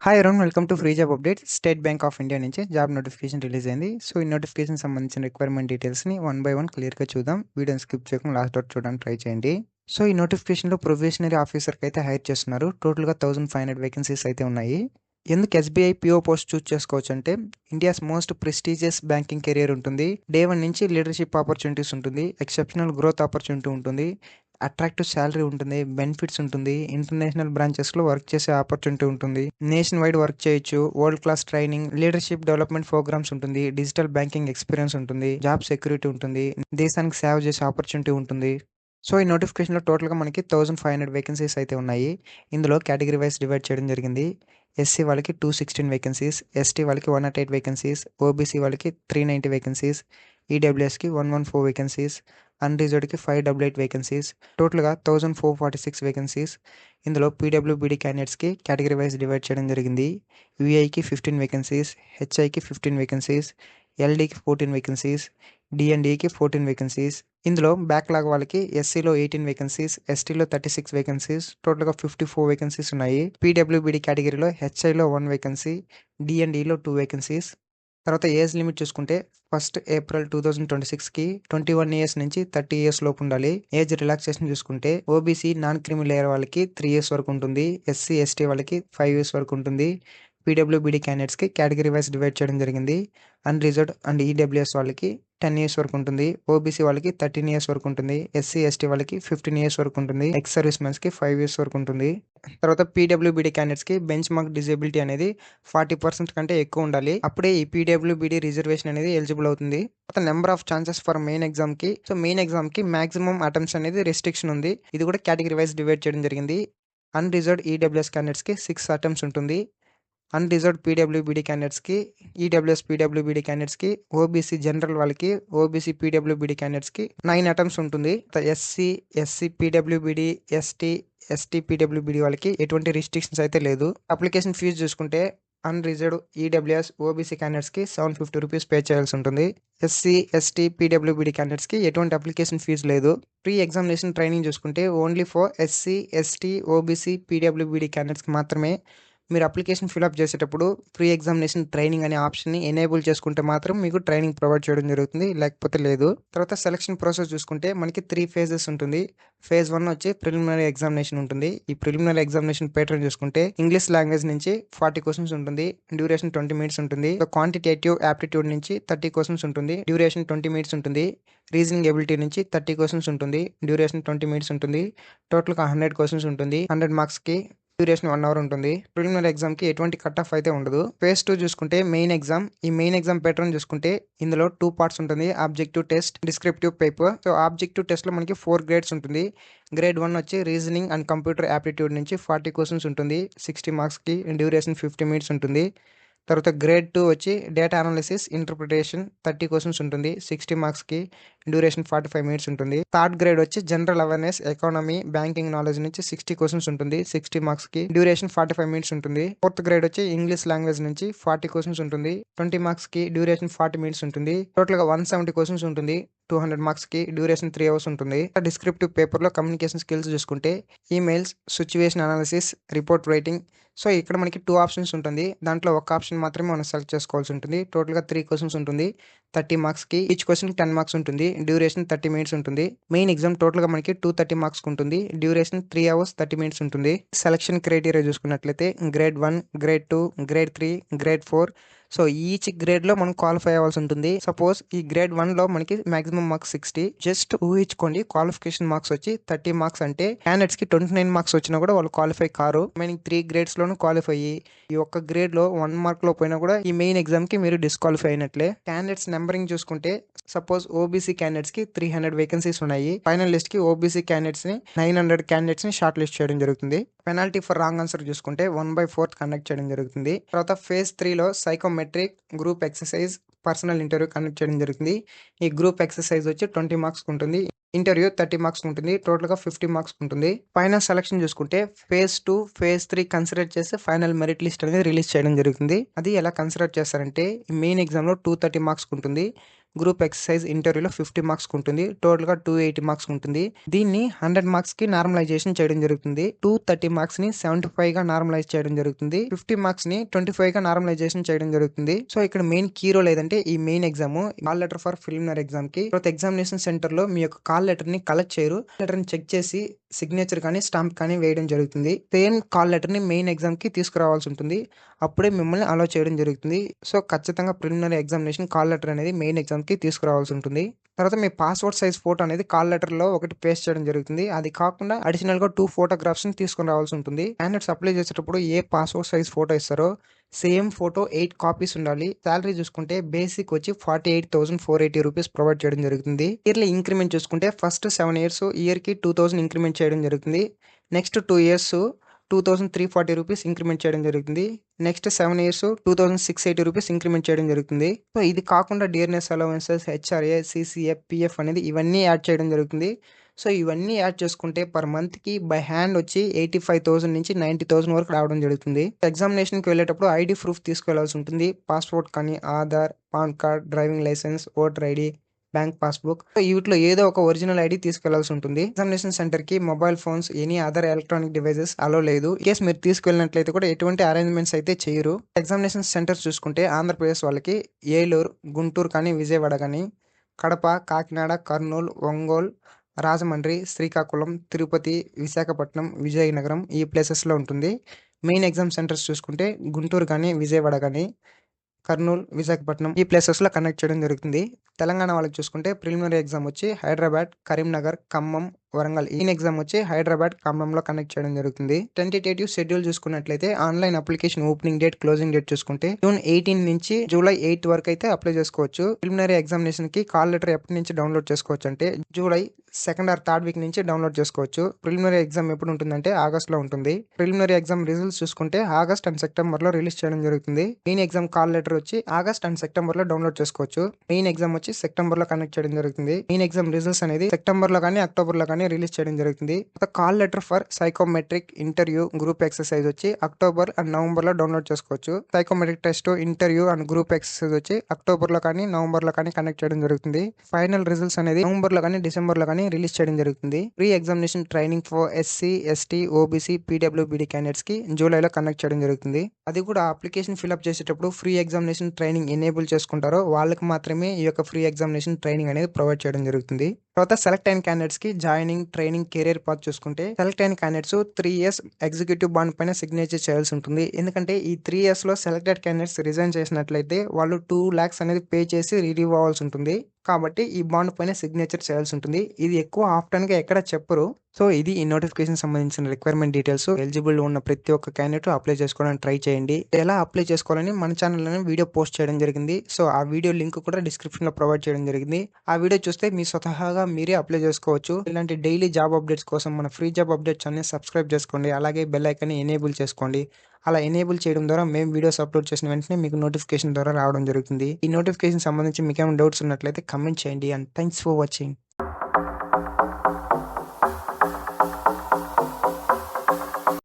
Hi everyone, welcome to free job updates. State bank of India నుంచి job notification release అయింది. So ఈ notification సంబంధించిన requirement డీటెయిల్స్ని one by one క్లియర్గా చూద్దాం. వీడియోని స్కిప్ చేయకుండా లాస్ట్ వరకు చూడడానికి ట్రై చేయండి. సో ఈ నోటిఫికేషన్లో ప్రొబేషనరీ ఆఫీసర్కి అయితే హైర్ చేస్తున్నారు. టోటల్గా 1500 వేకెన్సీస్ అయితే ఉన్నాయి. ఎందుకు ఎస్బీఐ పిఓ పోస్ట్ చూస్ చేసుకోవచ్చు అంటే, India's most prestigious banking career ఉంటుంది. డే 1 నుంచి లీడర్షిప్ ఆపర్చునిటీస్ ఉంటుంది, ఎక్సెప్షనల్ గ్రోత్ ఆపర్చునిటీ ఉంటుంది, అట్రాక్టివ్ శాలరీ ఉంటుంది, బెనిఫిట్స్ ఉంటుంది, ఇంటర్నేషనల్ బ్రాంచెస్లో వర్క్ చేసే ఆపర్చునిటీ ఉంటుంది, నేషన్ వైడ్ వర్క్ చేయొచ్చు, world class training, leadership development programmes ఉంటుంది, డిజిటల్ బ్యాంకింగ్ ఎక్స్పీరియన్స్ ఉంటుంది, జాబ్ సెక్యూరిటీ ఉంటుంది, దేశానికి సేవ చేసే ఆపర్చునిటీ ఉంటుంది. సో ఈ నోటిఫికేషన్లో టోటల్గా మనకి 1500 వేకెన్సీస్ అయితే ఉన్నాయి. ఇందులో కేటగిరీ వైజ్ డివైడ్ చేయడం జరిగింది. ఎస్సీ వాళ్ళకి 216 వేకెన్సీస్, ఎస్టీ వాళ్ళకి 108 వేకెన్సీస్, ఓబీసీ వాళ్ళకి 390 వేకెన్సీస్, ఈడబ్ల్యూఎస్కి 114 వేకెన్సీస్, అన్రిజర్వ్డ్కి 588 వేకెన్సీస్, టోటల్గా 1446 వేకెన్సీస్. ఇందులో పీడబ్ల్యూబీడీ క్యాండిడేట్స్కి కేటగిరీ వైజ్ డివైడ్ చేయడం జరిగింది. విఐకి 15 వేకెన్సీస్, హెచ్ఐకి 15 వేకెన్సీస్, ఎల్డీకి 14 వేకెన్సీస్, డిఎన్డీకి 14 వేకెన్సీస్. ఇందులో బ్యాక్లాగ్ వాళ్ళకి ఎస్సీలో 18 వేకెన్సీస్, ఎస్టీలో 36 వేకెన్సీస్, టోటల్గా 54 వేకెన్సీస్ ఉన్నాయి. పీడబ్ల్యూబీడీ కేటగిరీలో హెచ్ఐలో 1 వేకెన్సీ, డిఎన్డీలో 2 వేకెన్సీస్. తర్వాత ఏజ్ లిమిట్ చూసుకుంటే 1 ఏప్రిల్ 2026కి 21 ఇయర్స్ నుంచి 30 ఇయర్స్ లోపు ఉండాలి. ఏజ్ రిలాక్సేషన్ చూసుకుంటే ఓబీసీ నాన్ క్రిమి లేయర్ వాళ్ళకి 3 ఇయర్స్ వరకు ఉంటుంది, ఎస్సీ ఎస్టీ వాళ్ళకి 5 ఇయర్స్ వరకు ఉంటుంది. పీడబ్ల్యూబీడీ క్యాండిడేట్స్కి కేటగిరీ వైజ్ డివైడ్ చేయడం జరిగింది. అన్రిజర్వ్డ్ అండ్ ఈడబ్ల్యూఎస్ వాళ్ళకి 10 ఇయర్స్ వరకు ఉంటుంది, ఓబీసీ వాళ్ళకి 13 ఇయర్స్ వరకు ఉంటుంది, ఎస్సీ ఎస్టీ వాళ్ళకి 15 ఇయర్స్ వరకు ఉంటుంది, ఎక్స్ సర్వీస్ మెన్స్కి 5 ఇయర్స్ వరకు ఉంటుంది. తర్వాత పీడబ్ల్యూబీడీ క్యాండిడేట్స్కి బెంచ్ మార్క్ డిజేబిలిటీ అనేది 40% కంటే ఎక్కువ ఉండాలి. అప్పుడే ఈ పీడబ్ల్యూబీడీ రిజర్వేషన్ అనేది ఎలిజిబుల్ అవుతుంది. తర్వాత number of chances for main ఎగ్జామ్కి, సో మెయిన్ ఎగ్జామ్కి మాక్సిమం అటెంప్ట్స్ అనేది రెస్ట్రిక్షన్ ఉంది. ఇది కూడా కేటగిరీ వైజ్ డివైడ్ చేయడం జరిగింది. అన్రిజర్వ్డ్ ఈడబ్ల్యూఎస్ క్యాండిడేట్స్కి 6 అటెంప్ట్స్ ఉంటుంది, అన్రిజర్వ్డ్ పీడబ్ల్యూబీడీ క్యాండిడేట్స్కి, ఈడబ్ల్యూఎస్ పీడబ్ల్యూబీడీ క్యాండిడేట్స్కి, ఓబీసీ జనరల్ వాళ్ళకి, ఓబీసీ పీడబ్ల్యూబీడీ క్యాండిడేట్స్కి 9 అటెంప్ట్స్ ఉంటుంది. ఎస్సీ పీడబ్ల్యూబీడీ, ఎస్టీ పీడబ్ల్యూబీడీ వాళ్ళకి ఎటువంటి రిస్ట్రిక్షన్స్ అయితే లేదు. అప్లికేషన్ ఫీజు చూసుకుంటే అన్రిజర్వ్డ్ ఈడబ్ల్యూఎస్ ఓబీసీ క్యాండిడేట్స్కి 750 రూపీస్ పే చేయాల్సి ఉంటుంది. ఎస్సీ ఎస్టీ పీడబ్ల్యూబీడీ క్యాండిడేట్స్కి ఎటువంటి అప్లికేషన్ ఫీజు లేదు. ప్రీ ఎగ్జామినేషన్ ట్రైనింగ్ చూసుకుంటే only for SC ST OBC PWBD క్యాండిడేట్స్కి మాత్రమే. మీరు అప్లికేషన్ ఫిల్అప్ చేసేటప్పుడు ప్రీ ఎగ్జామినేషన్ ట్రైనింగ్ అనే ఆప్షన్ని ఎనేబుల్ చేసుకుంటే మాత్రం మీకు ట్రైనింగ్ ప్రొవైడ్ చేయడం జరుగుతుంది, లేకపోతే లేదు. తర్వాత సెలక్షన్ ప్రాసెస్ చూసుకుంటే మనకి 3 ఫేజెస్ ఉంటుంది. ఫేజ్ 1 వచ్చి ప్రిలిమినరీ ఎగ్జామినేషన్ ఉంటుంది. ఈ ప్రిలిమినరీ ఎగ్జామినేషన్ ప్యాటర్న్ చూసుకుంటే ఇంగ్లీష్ లాంగ్వేజ్ నుంచి 40 క్వశ్చన్స్ ఉంటుంది, డ్యూరేషన్ 20 మినిట్స్ ఉంటుంది. క్వాంటిటేటివ్ యాప్టిట్యూడ్ నుంచి 30 క్వశ్చన్స్ ఉంటుంది, డ్యూరేషన్ 20 మినిట్స్ ఉంటుంది. రీజనింగ్ ఎబిలిటీ నుంచి 30 క్వశ్చన్స్ ఉంటుంది, డ్యూరేషన్ 20 మినిట్స్ ఉంటుంది. టోటల్గా 100 క్వశ్చన్స్ ఉంటుంది, 100 మార్క్స్కి డ్యూరేషన్ 1 అవర్ ఉంటుంది. ప్రిలిమినరీ ఎగ్జామ్కి ఎటువంటి కట్ ఆఫ్ అయితే ఉండదు. ఫేజ్ 2 చూసుకుంటే మెయిన్ ఎగ్జామ్. ఈ మెయిన్ ఎగ్జామ్ ప్యాటర్న్ చూసుకుంటే ఇందులో 2 పార్ట్స్ ఉంటుంది, objective test, descriptive paper. So objective టెస్ట్లో మనకి 4 గ్రేడ్స్ ఉంటుంది. గ్రేడ్ 1 వచ్చి రీజనింగ్ అండ్ కంప్యూటర్ యాప్టిట్యూడ్ నుంచి 40 క్వశ్చన్స్ ఉంటుంది, 60 మార్క్స్కి, డ్యూరేషన్ 50 మినిట్స్ ఉంటుంది. తర్వాత గ్రేడ్ 2 వచ్చి డేటా అనాలిసిస్ ఇంటర్ప్రిటేషన్ 30 క్వశ్చన్స్ ఉంటుంది, 60 మార్క్స్కి, డ్యూరేషన్ 45 మినిట్స్ ఉంటుంది. థర్డ్ గ్రేడ్ వచ్చి general awareness economy banking knowledge నుంచి 60 క్వశ్చన్స్ ఉంటుంది, 60 మార్క్స్కి, డ్యూరేషన్ 45 మినిట్స్ ఉంటుంది. ఫోర్త్ గ్రేడ్ వచ్చి ఇంగ్లీష్ లాంగ్వేజ్ నుంచి 40 క్వశ్చన్స్ ఉంటుంది, 20 మార్క్స్కి, డ్యూరేషన్ 40 మినిట్స్ ఉంటుంది. టోటల్గా 170 క్వశ్చన్స్ ఉంటుంది, 200 మార్క్స్కి, డ్యూరేషన్ 3 అవర్స్ ఉంటుంది. డిస్క్రిప్టివ్ పేపర్లో కమ్యూనికేషన్ స్కిల్స్ చూసుకుంటే emails, situation analysis, report writing. So ఇక్కడ మనకి 2 ఆప్షన్స్ ఉంటుంది, దాంట్లో ఒక ఆప్షన్ మాత్రమే మనం సెలెక్ట్ చేసుకోవాల్సి ఉంటుంది. టోటల్గా 3 క్వశ్చన్స్ ఉంటుంది, 30 మార్క్స్కి, ఈచ్ క్వశ్చన్ 10 మార్క్స్ ఉంటుంది, డ్యూరేషన్ 30 మినిట్స్ ఉంటుంది. మెయిన్ ఎగ్జామ్ టోటల్గా మనకి 230 మార్క్స్ ఉంటుంది, డ్యూరేషన్ 3 అవర్స్ 30 మినిట్స్ ఉంటుంది. సెలక్షన్ క్రైటీరియా చూసుకున్నట్లయితే grade 1, grade 2, grade 3, grade 4. So each గ్రేడ్లో మనం క్వాలిఫై అవ్వాల్సి ఉంటుంది. సపోజ్ ఈ గ్రేడ్ 1లో మనకి మాక్సిమం మార్క్స్ 60. జస్ట్ ఊహించుకోండి, క్వాలిఫికేషన్ మార్క్స్ వచ్చి 30 మార్క్స్ అంటే క్యాండిడేట్స్కి 29 మార్క్స్ వచ్చినా కూడా వాళ్ళు క్వాలిఫై కారు. రిమైనింగ్ 3 గ్రేడ్స్లోనూ క్వాలిఫై అయ్యి ఈ ఒక్క గ్రేడ్లో 1 మార్క్లో పోయినా కూడా ఈ మెయిన్ ఎగ్జామ్కి మీరు డిస్క్వాలిఫై అయినట్లే. క్యాండిడేట్స్ నెంబరింగ్ చూసుకుంటే సపోజ్ ఓబీసీ క్యాండిడేట్స్కి 300 వేకెన్సీస్ ఉన్నాయి. ఫైనల్ లిస్ట్కి ఓబీసీ క్యాండిడేట్స్ని 900 క్యాండిడేట్స్ని షార్ట్ లిస్ట్ చేయడం జరుగుతుంది. పెనాల్టీ ఫర్ రాంగ్ ఆన్సర్ చూసుకుంటే 1/4 కండక్ట్ చేయడం జరుగుతుంది. తర్వాత ఫేజ్ 3లో psychometric, group exercise, personal interview conduct చేయడం జరుగుతుంది. ఈ గ్రూప్ ఎక్సర్సైజ్ వచ్చి 20 మార్క్స్ ఉంటుంది, ఇంటర్వ్యూ 30 మార్క్స్ ఉంటుంది, టోటల్గా 50 మార్క్స్ ఉంటుంది. ఫైనల్ సెలక్షన్ చూసుకుంటే ఫేజ్ 2, ఫేజ్ 3 కన్సిడర్ చేసి ఫైనల్ మెరిట్ లిస్ట్ అనేది రిలీజ్ చేయడం జరుగుతుంది. అది ఎలా కన్సిడర్ చేస్తారంటే మెయిన్ ఎగ్జామ్లో 230 మార్క్స్ ఉంటుంది, గ్రూప్ ఎక్సర్సైజ్ ఇంటర్వ్యూలో 50 మార్క్స్ ఉంటుంది. టోటల్‌గా 280 మార్క్స్ ఉంటుంది. దీన్ని 100 మార్క్స్‌కి నార్మలైజేషన్ చేయడం జరుగుతుంది. 230 మార్క్స్‌ని 75గా నార్మలైజ్ చేయడం జరుగుతుంది. 50 మార్క్స్‌ని 25గా నార్మలైజేషన్ చేయడం జరుగుతుంది. సో, ఇక్కడ మెయిన్ కీ రోల్ ఏదంటే ఈ main exam call letter for preliminary ఎగ్జామ్‌కి తర్వాత ఎగ్జామినేషన్ సెంటర్‌లో మీ యొక్క కాల్ లెటర్‌ని కలెక్ట్ చేయరు. లెటర్‌ని చెక్ చేసి సిగ్నేచర్ కానీ, స్టాంప్ కానీ వేయడం జరుగుతుంది. సేమ్ కాల్ లెటర్‌ని మెయిన్ ఎగ్జామ్‌కి తీసుకురావాల్సి ఉంటుంది. అప్పుడే మిమ్మల్ని అలో చేయడం జరుగుతుంది. సో, ఖచ్చితంగా ప్రిలిమినరీ ఎగ్జామినేషన్ కాల్ లెటర్ అనేది మెయిన్ ఎగ్జామ్‌కి తీసుకురావాల్సి ఉంటుంది. తర్వాత మీ పాస్‌పోర్ట్ సైజ్ ఫోటో అనేది కాల్ లెటర్‌లో ఒకటి పేస్ట్ చేయడం జరుగుతుంది. అది కాకుండా అడిషనల్‌గా 2 ఫోటోగ్రాఫ్స్‌ని తీసుకొని రావాల్సి ఉంటుంది. క్యాండిడేట్స్ అప్లై చేసేటప్పుడు ఏ పాస్‌పోర్ట్ సైజ్ ఫోటో ఇస్తారో సేమ్ ఫోటో 8 కాపీస్ ఉండాలి. సాలరీ చూసుకుంటే బేసిక్ వచ్చి 48,480 రూపీస్ ప్రొవైడ్ చేయడం జరుగుతుంది. ఇయర్లీ ఇంక్రిమెంట్ చూసుకుంటే ఫస్ట్ 7 ఇయర్స్ ఇయర్‌కి 2,000 ఇంక్రిమెంట్ చేయడం జరుగుతుంది. నెక్స్ట్ 2 ఇయర్స్ 2,340 రూపీస్ ఇంక్రిమెంట్ చేయడం జరుగుతుంది. నెక్స్ట్ 7 ఇయర్స్ 2,680 రూపీస్ ఇంక్రిమెంట్ చేయడం జరుగుతుంది. సో, ఇది కాకుండా dearness allowances, HRA, CCF, PF అనేది ఇవన్నీ యాడ్ చేయడం జరుగుతుంది. సో, ఇవన్నీ యాడ్ చేసుకుంటే పర్ మంత్‌కి బై హ్యాండ్ వచ్చి 85,000 నుంచి 90,000 వరకు రావడం జరుగుతుంది. ఎగ్జామినేషన్‌కి వెళ్ళేటప్పుడు ఐడీ ప్రూఫ్ తీసుకెళ్లాల్సి ఉంటుంది. పాస్‌పోర్ట్ కానీ, Aadhaar, PAN card, driving licence, voter ID, bank passbook. So, వీటిలో ఏదో ఒక ఒరిజినల్ ఐడీ తీసుకెళ్లాల్సి ఉంటుంది. ఎగ్జామినేషన్ సెంటర్‌కి mobile phones, any other electronic devices allow లేదు. ఇన్‌కేస్ మీరు తీసుకెళ్ళినట్లయితే కూడా ఎటువంటి అరేంజ్‌మెంట్స్ అయితే చేయరు. ఎగ్జామినేషన్ సెంటర్స్ చూసుకుంటే ఆంధ్రప్రదేశ్ వాళ్ళకి ఏలూరు, గుంటూరు కానీ, విజయవాడ కానీ, కడప, కాకినాడ, కర్నూలు, ఒంగోలు, రాజమండ్రి, శ్రీకాకుళం, తిరుపతి, విశాఖపట్నం, విజయనగరం ఈ ప్లేసెస్‌లో ఉంటుంది. మెయిన్ ఎగ్జామ్ సెంటర్స్ చూసుకుంటే గుంటూరు గానీ, విజయవాడ గానీ, కర్నూలు, విశాఖపట్నం ఈ ప్లేసెస్‌లో కండక్ట్ చేయడం జరుగుతుంది. తెలంగాణ వాళ్ళకి చూసుకుంటే ప్రిలిమినరీ ఎగ్జామ్ వచ్చి హైదరాబాద్, కరీంనగర్, ఖమ్మం, వరంగల్. మెయిన్ ఎగ్జామ్ వచ్చి హైదరాబాద్, ఖమ్మంలో కండక్ట్ చేయడం జరుగుతుంది. టెంటేటివ్ షెడ్యూల్ చూసుకున్నట్లయితే online application opening date, closing date చూసుకుంటే జూన్ 18 నుంచి జూలై 8 వరకు అయితే అప్లై చేసుకోవచ్చు. ప్రిలిమినరీ ఎగ్జామినేషన్‌కి కాల్ లెటర్ ఎప్పటి నుంచి డౌన్‌లోడ్ చేసుకోవచ్చు అంటే July second or third week నుంచి డౌన్‌లోడ్ చేసుకోవచ్చు. ప్రిలిమినరీ ఎగ్జామ్ ఎప్పుడు ఉంటుందంటే ఆగస్ట్‌లో ఉంటుంది. ప్రిలిమినరీ ఎగ్జామ్ రిజల్ట్స్ చూసుకుంటే ఆగస్ట్ అండ్ సెప్టెంబర్‌లో రిలీజ్ చేయడం జరుగుతుంది. మెయిన్ ఎగ్జామ్ కాల్ లెటర్ వచ్చి ఆగస్ట్ అండ్ సెప్టెంబర్‌లో డౌన్‌లోడ్ చేసుకోవచ్చు. మెయిన్ ఎగ్జామ్ వచ్చి సెప్టెంబర్‌లో కండక్ట్ చేయడం జరుగుతుంది. మెయిన్ ఎగ్జామ్ రిజల్ట్స్ అనేది సెప్టెంబర్‌లో గానీ, అక్టోబర్‌లో గానీ రిలీజ్ చేయడం జరుగుతుంది. Call letter for psychometric interview group exercise వచ్చి అక్టోబర్ అండ్ నవంబర్‌లో డౌన్‌లోడ్ చేసుకోవచ్చు. Psychometric test, interview and group exercise వచ్చి అక్టోబర్‌లో కానీ, నవంబర్‌లో కానీ కండక్ట్ చేయడం జరుగుతుంది. ఫైనల్ రిజల్ట్స్ అనేది నవంబర్‌లో కానీ, డిసెంబర్‌లో కానీ రిలీజ్ చేయడం జరుగుతుంది. Pre examination training for SC, ST, OBC, PWBD క్యాండిడేట్స్‌కి జూలైలో కండక్ట్ చేయడం జరుగుతుంది. అది కూడా అప్లికేషన్ ఫిల్అప్ చేసేటప్పుడు ఫ్రీ ఎగ్జామినేషన్ ట్రైనింగ్ ఎనేబుల్ చేసుకుంటారో వాళ్ళకి మాత్రమే ఈ యొక్క ఫ్రీ ఎగ్జామినేషన్ ట్రైనింగ్ అనేది ప్రొవైడ్ చేయడం జరుగుతుంది. తర్వాత సెలెక్ట్ అయిన క్యాండిడేట్స్‌కి జాయినింగ్, ట్రైనింగ్, కెరియర్ పాత్ చూసుకుంటే సెలెక్ట్ అయిన క్యాండిడేట్స్ 3 ఇయర్స్ ఎగ్జిక్యూటివ్ బాండ్ పైన సిగ్నేచర్ చేయాల్సి ఉంటుంది. ఎందుకంటే ఈ 3 ఇయర్స్‌లో సెలెక్టెడ్ క్యాండిడేట్స్ రిజైన్ చేసినట్లయితే వాళ్ళు 2 లాక్స్ అనేది పే చేసి రిలీవ్ అవ్వాల్సి ఉంటుంది. కాబట్టి ఈ బాండ్ పైన సిగ్నేచర్ చేయాల్సి ఉంటుంది. ఇది ఎక్కువ ఆఫ్టెన్‌గా ఎక్కడ చెప్పరు. సో, ఇది ఈ నోటిఫికేషన్ సంబంధించిన రిక్వైర్మెంట్ డీటెయిల్స్. ఎలిజిబుల్ ఉన్న ప్రతి ఒక్క క్యాండిడేట్ అప్లై చేసుకోవడానికి ట్రై చేయండి. ఎలా అప్లై చేసుకోవాలని మన ఛానల్‌లోనే వీడియో పోస్ట్ చేయడం జరిగింది. సో, ఆ వీడియో లింక్ కూడా డిస్క్రిప్షన్‌లో ప్రొవైడ్ చేయడం జరిగింది. ఆ వీడియో చూస్తే మీ స్వతహాగా మీరే అప్లై చేసుకోవచ్చు. ఇలాంటి డైలీ జాబ్ అప్డేట్స్ కోసం మన ఫ్రీ జాబ్ అప్డేట్ ఛానెల్‌ని సబ్స్క్రైబ్ చేసుకోండి. అలాగే బెల్ ఐకాన్‌ని ఎనేబుల్ చేసుకోండి. అలా ఎనేబుల్ చేయడం ద్వారా మేము వీడియోస్ అప్లోడ్ చేసిన వెంటనే మీకు నోటిఫికేషన్ ద్వారా రావడం జరుగుతుంది. ఈ నోటిఫికేషన్ సంబంధించి మీకేమైనా డౌట్స్ ఉన్నట్లయితే కామెంట్ చేయండి. And thanks for watching.